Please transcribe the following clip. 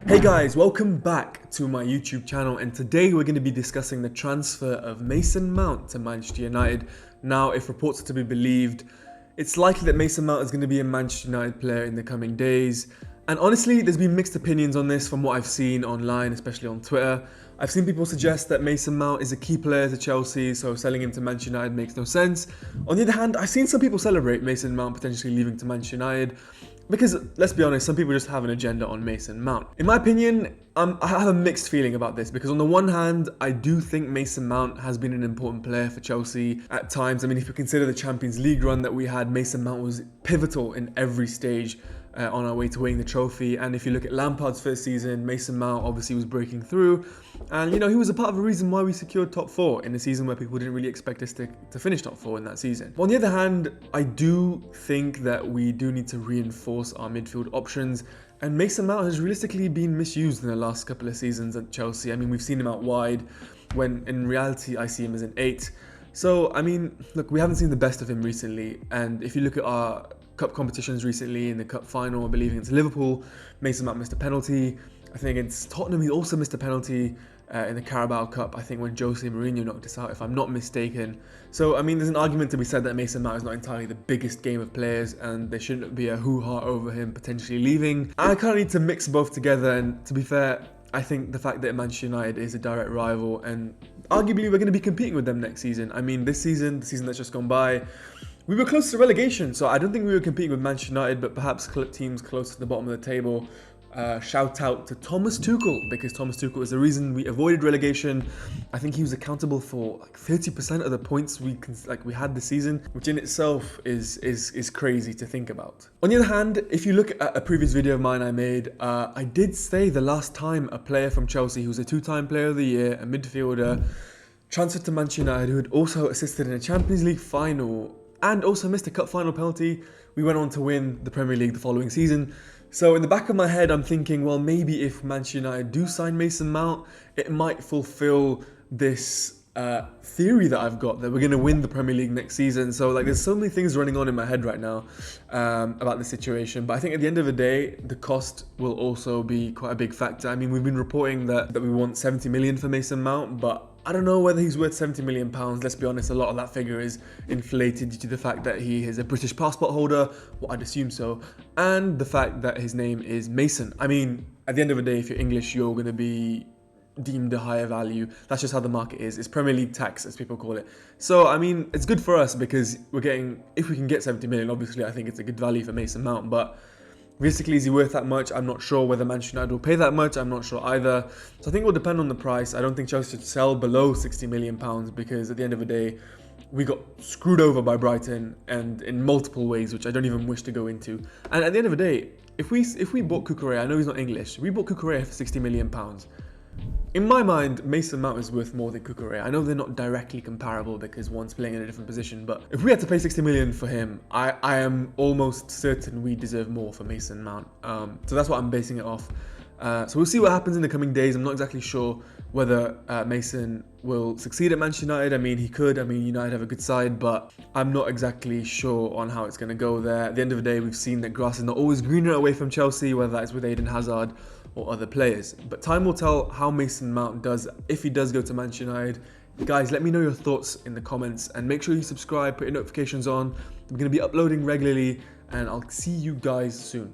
Hey guys, welcome back to my YouTube channel, and today we're going to be discussing the transfer of Mason Mount to Manchester United. Now, if reports are to be believed, it's likely that Mason Mount is going to be a Manchester United player in the coming days. And honestly, there's been mixed opinions on this from what I've seen online, especially on Twitter. I've seen people suggest that Mason Mount is a key player to Chelsea, so selling him to Manchester United makes no sense. On the other hand, I've seen some people celebrate Mason Mount potentially leaving to Manchester United. Because, let's be honest, some people just have an agenda on Mason Mount. In my opinion, I have a mixed feeling about this because on the one hand, I do think Mason Mount has been an important player for Chelsea at times. I mean, if you consider the Champions League run that we had, Mason Mount was pivotal in every stage on our way to winning the trophy. And if you look at Lampard's first season, Mason Mount obviously was breaking through. And, you know, he was a part of the reason why we secured top 4 in a season where people didn't really expect us to finish top 4 in that season. But on the other hand, I do think that we do need to reinforce our midfield options. And Mason Mount has realistically been misused in the last couple of seasons at Chelsea. I mean, we've seen him out wide when in reality I see him as an 8. So, I mean, look, we haven't seen the best of him recently. And if you look at our cup competitions recently, in the cup final, I believe against Liverpool, Mason Mount missed a penalty. I think against Tottenham, he also missed a penalty in the Carabao Cup, I think when Jose Mourinho knocked us out, if I'm not mistaken. So, I mean, there's an argument to be said that Mason Mount is not entirely the biggest game of players and there shouldn't be a hoo-ha over him potentially leaving. I kind of need to mix both together, and to be fair, I think the fact that Manchester United is a direct rival and arguably we're going to be competing with them next season. I mean, this season, the season that's just gone by, we were close to relegation, so I don't think we were competing with Manchester United, but perhaps teams close to the bottom of the table. Shout out to Thomas Tuchel, because Thomas Tuchel is the reason we avoided relegation. I think he was accountable for like 30% of the points we had this season, which in itself is crazy to think about. On the other hand, if you look at a previous video of mine I made, I did say the last time a player from Chelsea, who's a 2-time player of the year, a midfielder, transferred to Manchester United, who had also assisted in a Champions League final and also missed a cup final penalty, we went on to win the Premier League the following season. So in the back of my head, I'm thinking, well, maybe if Manchester United do sign Mason Mount, it might fulfill this theory that I've got that we're going to win the Premier League next season. So like, there's so many things running on in my head right now about the situation. But I think at the end of the day, the cost will also be quite a big factor. I mean, we've been reporting that we want 70 million for Mason Mount, but I don't know whether he's worth 70 million pounds. Let's be honest, a lot of that figure is inflated due to the fact that he is a British passport holder, well, I'd assume so, and the fact that his name is Mason. I mean, at the end of the day, if you're English, you're going to be deemed a higher value. That's just how the market is. It's Premier League tax, as people call it. So, I mean, it's good for us because we're getting, if we can get 70 million, obviously I think it's a good value for Mason Mount, but realistically, is he worth that much? I'm not sure whether Manchester United will pay that much. I'm not sure either. So I think it will depend on the price. I don't think Chelsea should sell below 60 million pounds because at the end of the day, we got screwed over by Brighton and in multiple ways, which I don't even wish to go into. And at the end of the day, if we bought Cucurella, I know he's not English, we bought Cucurella for 60 million pounds. In my mind, Mason Mount is worth more than Cucurella. I know they're not directly comparable because one's playing in a different position, but if we had to pay 60 million for him, I am almost certain we deserve more for Mason Mount. So that's what I'm basing it off. So we'll see what happens in the coming days. I'm not exactly sure whether Mason will succeed at Manchester United. I mean, he could. I mean, United have a good side, but I'm not exactly sure on how it's going to go there. At the end of the day, we've seen that grass is not always greener away from Chelsea, whether that's with Eden Hazard or other players. But time will tell how Mason Mount does if he does go to Manchester United. Guys, let me know your thoughts in the comments and make sure you subscribe, put your notifications on. We're going to be uploading regularly and I'll see you guys soon.